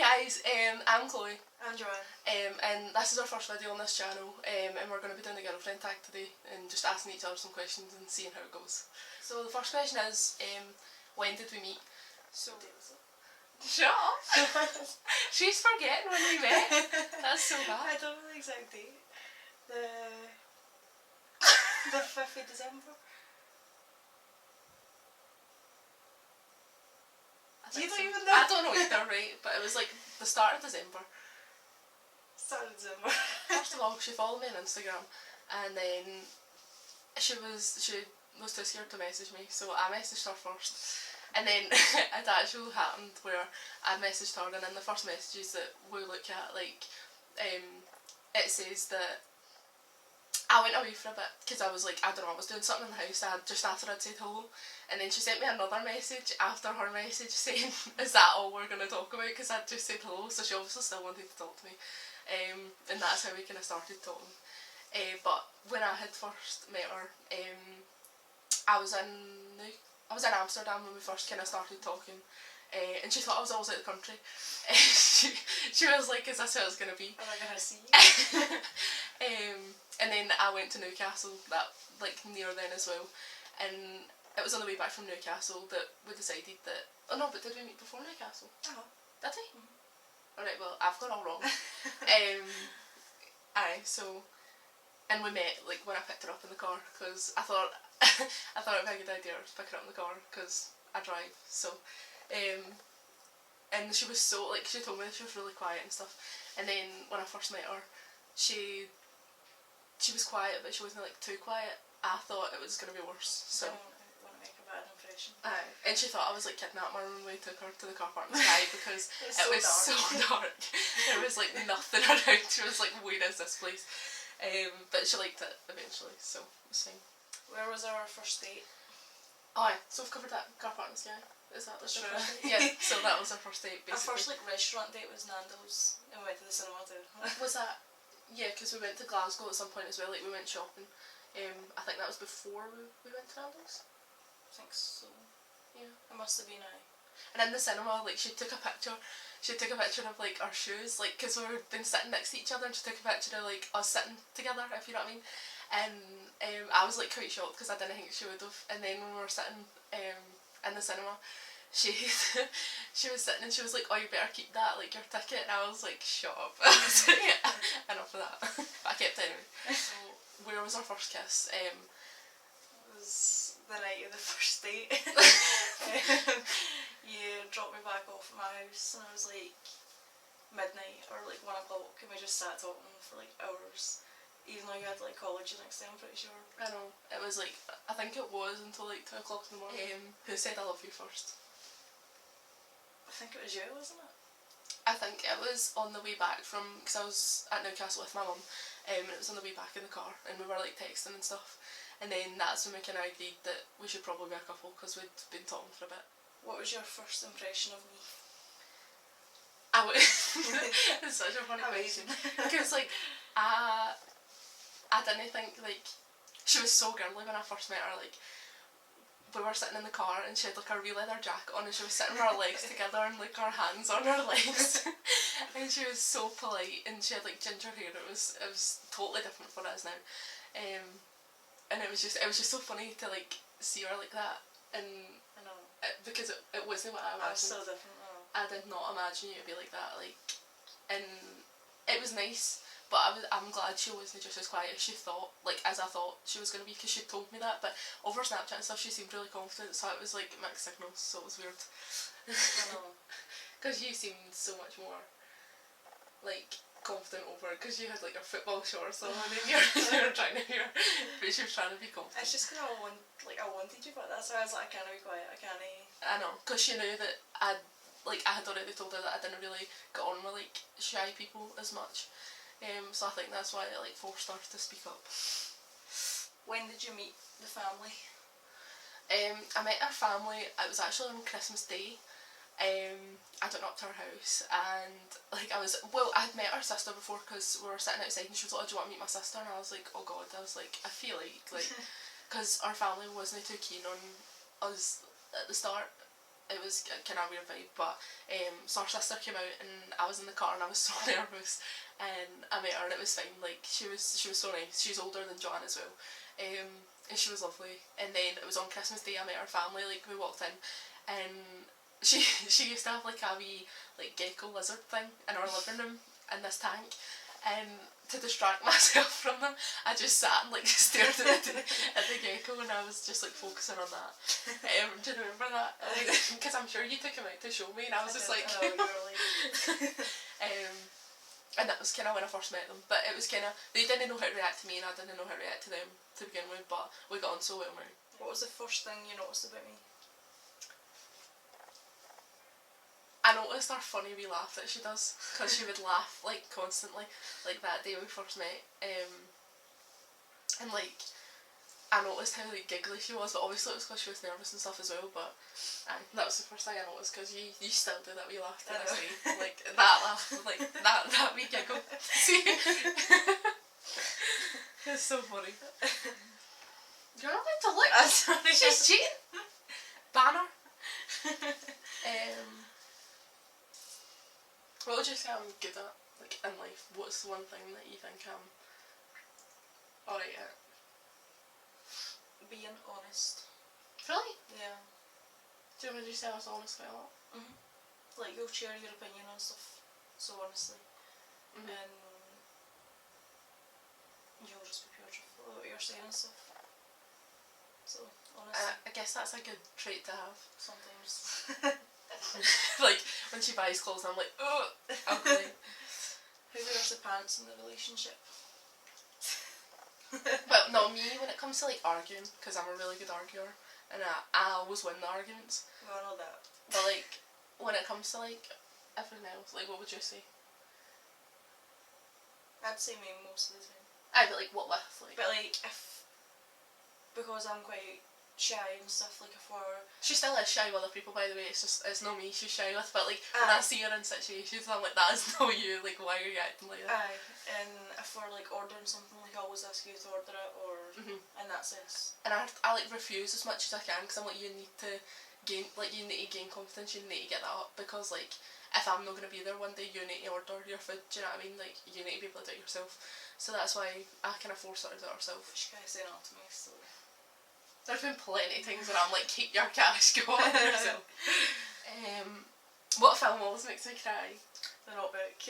guys, I'm Chloe, I'm Joanne. and this is our first video on this channel, and we're going to be doing the girlfriend tag today and just asking each other some questions and seeing how it goes. So the first question is, when did we meet? So, Shut up! She's forgetting when we met. That's so I bad. don't know the exact date. The 5th of December. You don't even know? I don't know either, right? But it was like the start of December. Start of December. First of all, she followed me on Instagram, and then she was too scared to message me, so I messaged her first. And then it actually happened where I messaged her, and in the first messages that we look at, like, it says that I went away for a bit because I was like, I don't know, I was doing something in the house just after I'd said hello, and then she sent me another message after her message saying, is that all we're going to talk about, because I'd just said hello, so she obviously still wanted to talk to me, and that's how we kind of started talking. But when I had first met her, I was in Amsterdam when we first kind of started talking, and she thought I was always out of the country. She was like, is this how it's going to be? Am I going to see you? And then I went to Newcastle that near then as well, and it was on the way back from Newcastle that we decided that, oh no, but did we meet before Newcastle? Uh-huh. Did we? Mm-hmm. Alright, well, I've got it all wrong. So, and we met like when I picked her up in the car, because I thought I thought it'd be a good idea to pick her up in the car because I drive. So, and she was so, like, she told me that she was really quiet and stuff, and then when I first met her, she was quiet, but she wasn't like too quiet. I thought it was going to be worse, so I don't want to make a bad impression. and she thought I was like kidnapping her when we took her to the car park in Sky because it was so dark. There was like nothing around. She was like, where is this place? But she liked it eventually, so it was fine. Where was our first date? Oh yeah, so we've covered that, car park in Sky. Is that the Sure. first date? Yeah, so that was our first date basically. Our first like restaurant date was Nando's, and we went to the cinema too. Was that? Yeah, because we went to Glasgow at some point as well, like we went shopping. I think that was before we went to Nando's. I think so. Yeah. It must have been And in the cinema, like, she took a picture of like our shoes, like, because we were been sitting next to each other, and she took a picture of like us sitting together, if you know what I mean. And I was like quite shocked because I didn't think she would have. And then when we were sitting in the cinema, she was sitting and she was like, oh, you better keep that, like, your ticket. And I was like, shut up. I was like, enough of that. But I kept it anyway. So where was our first kiss? It was the night of the first date. You dropped me back off at my house, and it was like midnight or like 1 o'clock, and we just sat talking for like hours, even though you had like college the next day, I'm pretty sure. I know, it was like, I think it was until like 2 o'clock in the morning. Who said I love you first? I think it was you, wasn't it? I think it was on the way back from, because I was at Newcastle with my mum, and it was on the way back in the car, and we were like texting and stuff, and then that's when we kind of agreed that we should probably be a couple because we'd been talking for a bit. What was your first impression of me? It's such a funny question, because like I didn't think, like, she was so girly when I first met her. Like, we were sitting in the car and she had like a real leather jacket on, and she was sitting with her legs together and like her hands on her legs and she was so polite, and she had like ginger hair. It was totally different from what it is now, and it was just so funny to like see her like that, and I know. Because it wasn't what I imagined. I was so different. I did not imagine you to be like that, like, and it was nice. But I'm glad she wasn't just as quiet as she thought, like, as I thought she was going to be, because she told me that, but over Snapchat and stuff she seemed really confident, so it was like mixed signals, so it was weird. I know. Because you seemed so much more, like, confident over it, because you had like your football shorts on, and then you're trying to hear, but she was trying to be confident. It's just because I wanted you, but that's why I was like, I can't be quiet, I can't. I know, because she knew that I had already told her that I didn't really get on with like shy people as much. So I think that's why I like forced her to speak up. When did you meet the family? I met her family, it was actually on Christmas Day. I went up to her house, and like I had met her sister before, because we were sitting outside and she was like, oh, do you want to meet my sister? And I was like, oh god. I was like, I feel like because our family wasn't too keen on us at the start, it was a kind of weird vibe, but so our sister came out and I was in the car and I was so nervous, and I met her and it was fine. Like she was so nice. She's older than Joanne as well, and she was lovely. And then it was on Christmas Day I met her family. Like we walked in, and she used to have like a wee like gecko lizard thing in our living room in this tank, and to distract myself from them, I just sat and like stared at the gecko, and I was just like focusing on that. Do you remember that? Because I'm sure you took him out to show me, and I was just like, you were like and that was kind of when I first met them. But it was kind of, they didn't know how to react to me, and I didn't know how to react to them to begin with. But we got on so well, man. What was the first thing you noticed about me? I noticed our funny wee laugh that she does, because she would laugh like constantly, like that day we first met, and like I noticed how like giggly she was, but obviously it was because she was nervous and stuff as well. But that was the first thing I noticed, because you still do that wee laugh to this day, like that laugh, like that wee giggle. See, it's so funny. You're not meant to look. I'm sorry. She's cheating. Banner. What would you say I'm good at, like, in life? What's the one thing that you think I'm alright at? Being honest. Really? Yeah. Would you say I was honest quite a lot? Like, you'll share your opinion on stuff so honestly. And you'll just be pure truthful about what you're saying and stuff. So, honestly. I guess that's a good trait to have. Sometimes. Like, when she buys clothes, I'm like, oh, ugly. Who wears the pants in the relationship? Well, no, me, when it comes to, like, arguing, because I'm a really good arguer, and I always win the arguments. Well, I know that. But, like, when it comes to, like, everything else, like, what would you say? I'd say me most of the time. But, like, what with? Like, But, like, because I'm quite shy and stuff, like, if we're... She still is shy with other people, by the way. It's just, it's not me she's shy with, but like when I see her in situations, I'm like, that is not you. Like, why are you acting like that? Aye, and if we're like ordering something, like I always ask you to order it, or in that sense. And I like refuse as much as I can, because I'm like, you need to gain confidence. You need to get that up, because like if I'm not gonna be there one day, you need to order your food. Do you know what I mean? Like, you need to be able to do it yourself. So that's why I kind of force her to do it herself. She kind of saying that to me, so. There's been plenty of things where I'm like, keep your cash, go on yourself. What film always makes me cry? The Notebook.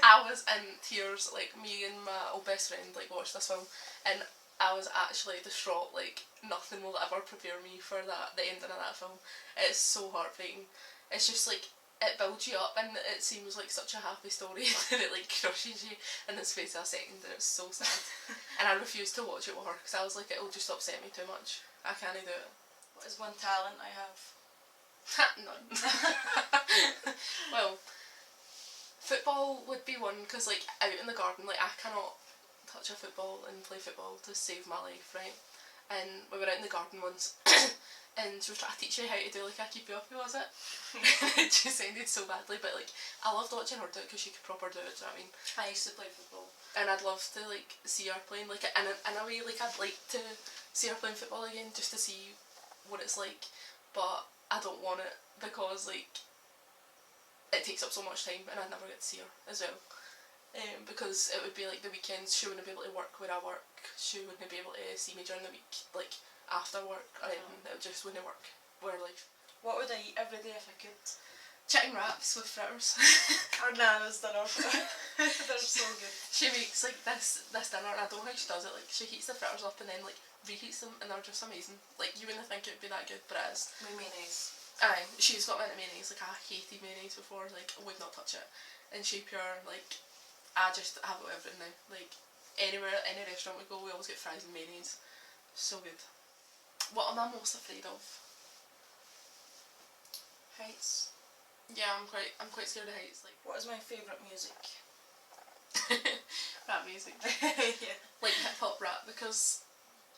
I was in tears, like me and my old best friend like watched this film, and I was actually distraught. Like, nothing will ever prepare me for the ending of that film. It's so heartbreaking. It's just like, it builds you up and it seems like such a happy story, and it like crushes you in the space of a second, and it's so sad. And I refused to watch it with her, because I was like, it'll just upset me too much. I can't do it. What is one talent I have? None. Well, football would be one, because like out in the garden, like I cannot touch a football and play football to save my life, right? And we were out in the garden once and she was trying to teach me how to do like a keepy uppy, was it? It just sounded so badly, but like I loved watching her do it, because she could proper do it, do you know what I mean? I used to play football. And I'd love to like see her playing, like in a way, like I'd like to see her playing football again, just to see what it's like, but I don't want it, because like it takes up so much time and I'd never get to see her as well. Because it would be like the weekends, she wouldn't be able to work where I work, she wouldn't be able to see me during the week, like after work or anything. It just wouldn't work with her life. What would I eat every day if I could? Chicken wraps with fritters. Or Nana's dinner. They're so good. She makes like this dinner, and I don't know how she does it. Like, she heats the fritters up and then like reheats them, and they're just amazing. Like, you wouldn't think it would be that good, but it is. My mayonnaise. Aye, she's got mint mayonnaise. Like, I hated mayonnaise before, like I would not touch it. And she pure, like, I just have it with everything now. Like, anywhere, any restaurant we go, we always get fries and mayonnaise. So good. What am I most afraid of? Heights. Yeah, I'm quite scared of heights. Like, What is my favourite music? rap music. Yeah. Like hip hop rap, because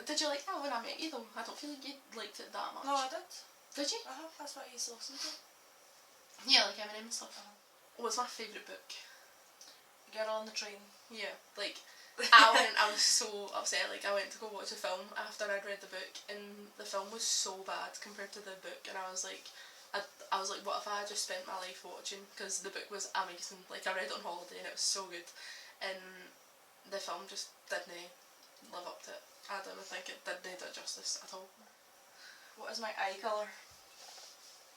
did you like that when I met you though? I don't feel like you liked it that much. No, I did. Did you? That's what I used to listen to. Yeah, like Eminem and stuff. What's my favourite book? Girl on the Train. Yeah, like I was so upset. Like, I went to go watch a film after I'd read the book, and the film was so bad compared to the book, and I was like, I was like, what if I just spent my life watching, because the book was amazing, like I read it on holiday and it was so good, and the film just didn't live up to it. I don't think it didn't do it justice at all. What is my eye colour?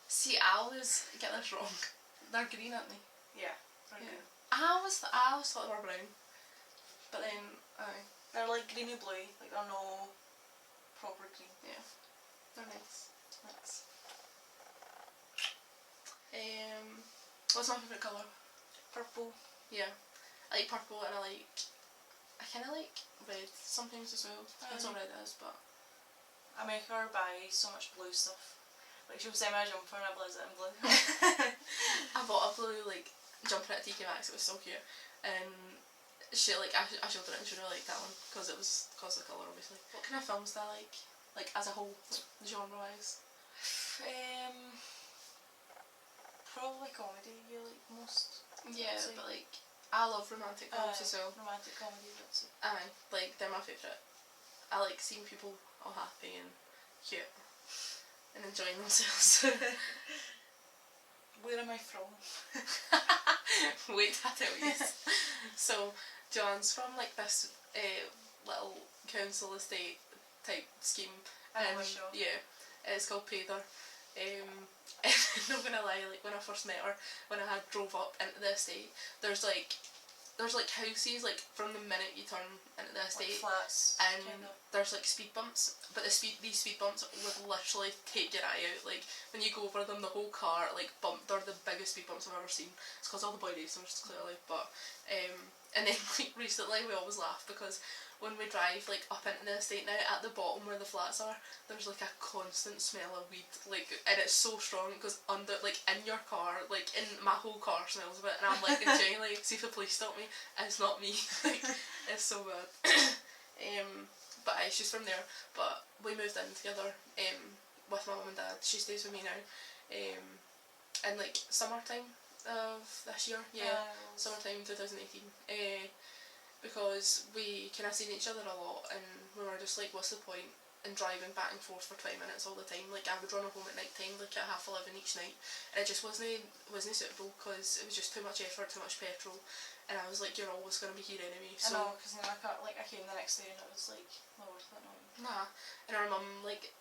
See, I always get this wrong. They're green, aren't they? Yeah. Yeah. I always thought they were brown, but then They're like greeny blue, like they're no proper green. yeah, they're nice. That's What's my favourite colour? purple. Yeah, I like purple, and I kind of like red sometimes as well. Depends what red it is, but I make her buy so much blue stuff. Like she'll send me a jumper and I blaze it in blue. I bought a blue like jumper at TK Maxx. It was so cute, and she like I showed her it and she really liked that one because of the colour, obviously. What kind of films do I like as a whole, like, genre wise? Probably comedy. You like most? Yeah, So- but like I love romantic films as well. Romantic comedy. That's it. Aye, like they're my favourite. I like seeing people all happy and cute and enjoying themselves. Where am I from? Wait, I tell you. So Joanne's from like this little council estate type scheme. I know a show. Yeah, it's called Payder. And not gonna lie, like when I first met her, when I had drove up into the estate, there's like houses like from the minute you turn into the Like estate, flats. and kind of. there's like speed bumps, but these speed bumps would literally take your eye out. Like when you go over them, the whole car like bump. They're the biggest speed bumps I've ever seen. It's because all the boy racers clearly, but and then like recently we always laugh because when we drive like up into the estate now, at the bottom where the flats are, there's like a constant smell of weed, like, and it's so strong it goes under, like in your car, like in my whole car smells of it, and I'm like genuinely, see if the police stop me, it's not me. Like it's so bad. But she's from there, but we moved in together with my mum and dad. She stays with me now, in like summertime of this year, summertime 2018, because we kind of seen each other a lot, and we were just like, what's the point in driving back and forth for 20 minutes all the time? Like I would run home at night time, like at 11:30 each night, and it just wasn't suitable because it was just too much effort, too much petrol, and I was like, you're always going to be here anyway. So I know, because then I came the next day and it was like not worth it. No. nah, and our mum like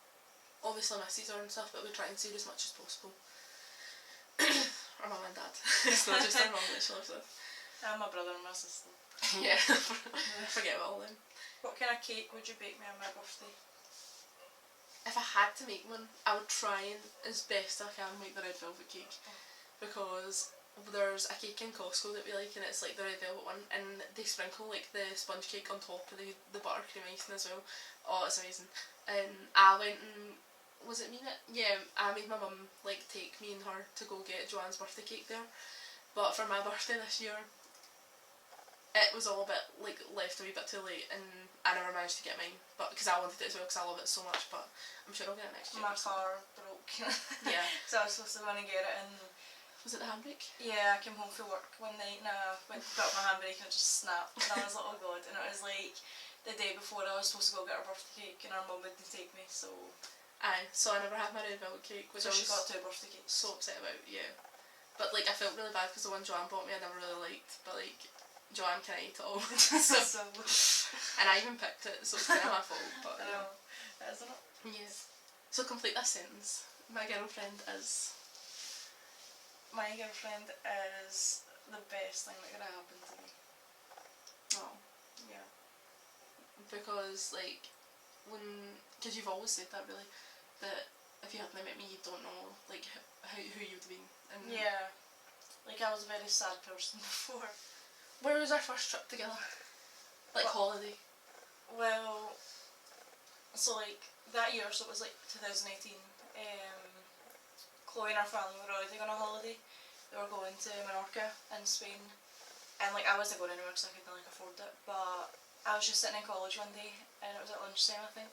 obviously misses her and stuff, but we try and see her as much as possible. Our mum and dad. It's not just our mum that she lives with. And my brother and my sister. Yeah, forget about all them. What kind of cake would you bake me on my birthday? If I had to make one, I would try and as best I can make the red velvet cake, because there's a cake in Costco that we like, and it's like the red velvet one, and they sprinkle like the sponge cake on top of the buttercream icing as well. Oh, it's amazing. And I went and was it me that? Yeah, I made my mum like take me and her to go get Joanne's birthday cake there, but for my birthday this year, it was all a bit like left a wee bit too late, and I never managed to get mine. But because I wanted it as well, because I love it so much. But I'm sure I'll get it next year. My car broke. Yeah. So I was supposed to go and get it, and Was it the handbrake? yeah, I came home from work one night and I went to put up my handbrake and it just snapped. And I was like, oh god. And it was like the day before I was supposed to go get her birthday cake, and her mum wouldn't take me, so. Aye. So I never had my red velvet cake, which So I she was got 2 birthday cakes. so upset about. Yeah. But like I felt really bad because the one Joanne bought me I never really liked, but like Joanne kind of ate it all. So. And I even picked it, so it's kind of my fault. But I know. Isn't it? yeah. So complete that sentence. My girlfriend is. My girlfriend is the best thing that could happen to me. Oh. Yeah. Because like because you've always said that really, that if you hadn't met me you don't know like who you'd been. And Yeah. Like I was a very sad person before. where was our first trip together? Like holiday. Well, so like that year, so it was like 2018, Chloe and her family were already going on holiday. They were going to Menorca in Spain, and like I wasn't going anywhere because I couldn't like afford it, but I was just sitting in college one day and it was at lunchtime I think,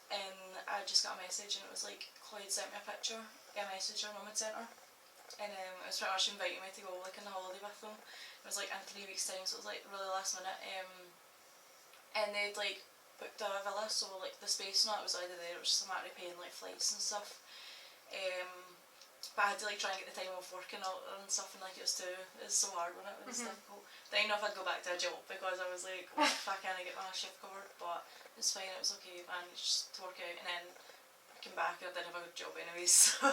and I just got a message and it was like Chloe had sent me a picture, a message her mum had sent her, and it was pretty much inviting me to go like on a holiday with them. It was like in 3 weeks time, so it was like really last minute, and they'd like booked a villa, so like the space and all that was already there. It was just a matter of paying like flights and stuff, but I had to like try and get the time off work and all and stuff, and like it was so hard when it was difficult. Didn't know if I'd go back to a job because I was like, what if I can't get my shift covered, but it's fine, it was okay, I managed to work out, and then I came back and I didn't have a good job anyways, so.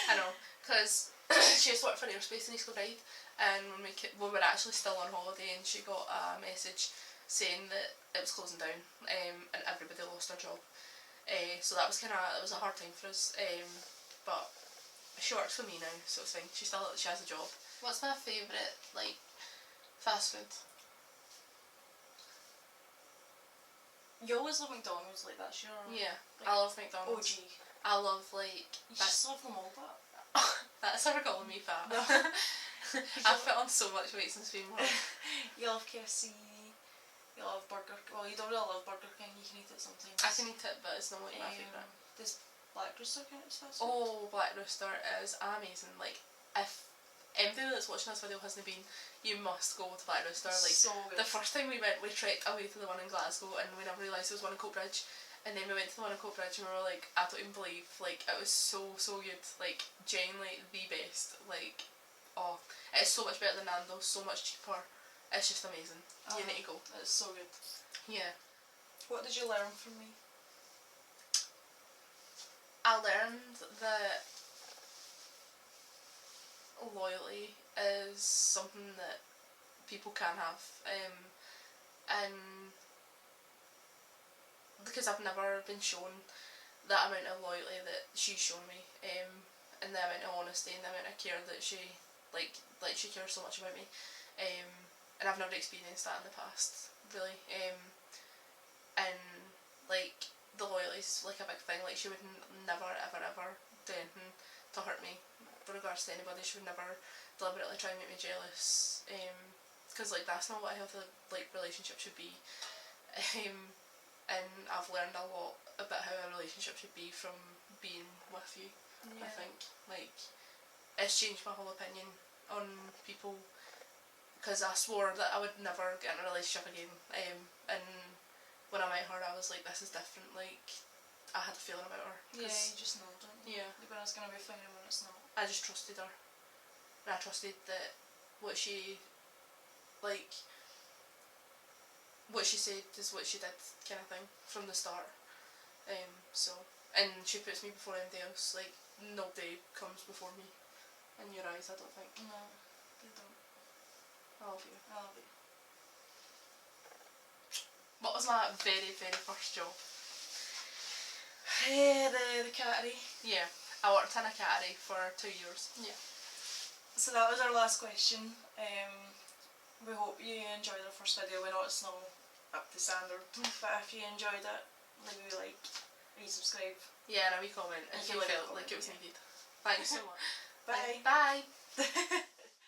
I know, because she used to work for Aerospace in East Kilbride, and when we were actually still on holiday, and she got a message saying that it was closing down, and everybody lost their job. So that was it was a hard time for us, but she works for me now, so it's fine. She has a job. What's my favourite, like, fast food? You always love McDonald's, like that's your Yeah, like, I love McDonald's. OG. I love, like... You just love them all, but... That's her calling me fat. No. I've put on so much weight since being born. You love KFC, you love Burger... Well, you don't really love Burger King, you can eat it sometimes. I can eat it, but it's not like my favourite. Does Black Rooster count as fast food? Oh, Black Rooster is amazing. Like, if anybody that's watching this video hasn't been, you must go to Black Rooster. Like, so good. the first time we went, we trekked away to the one in Glasgow, and we never realised there was one in Coatbridge. And then we went to the one in Coatbridge, and we were like, I don't even believe, like, it was so good. Like, genuinely the best. Like, oh, it's so much better than Nando's, so much cheaper. It's just amazing. You need to go. It's so good. Yeah. What did you learn from me? I learned that loyalty is something that people can have, and because I've never been shown that amount of loyalty that she's shown me, and the amount of honesty and the amount of care that she she cares so much about me, and I've never experienced that in the past, really, and like the loyalty is like a big thing. Like, she would never ever do anything to hurt me with regards to anybody. She would never deliberately try and make me jealous, because like that's not what a healthy like relationship should be, and I've learned a lot about how a relationship should be from being with you. I think like it's changed my whole opinion on people, because I swore that I would never get in a relationship again, and when I met her I was like, this is different. Like, I had a feeling about her. Yeah, you just know, don't you? Yeah. Like when it's going to be fine and when it's not. I just trusted her, and I trusted that what she said is what she did, kind of thing, from the start. So, and she puts me before anybody else. Like, nobody comes before me in your eyes, I don't think. No, they don't. I love you. I love you. What was my very first job? The cattery. Yeah, I worked in a cattery for 2 years. Yeah. So that was our last question. We hope you enjoyed our first video. We know it's not up to standard, but if you enjoyed it, leave a like, resubscribe. Yeah, and a wee comment if you felt like it was needed. Thanks so much. Bye. Bye.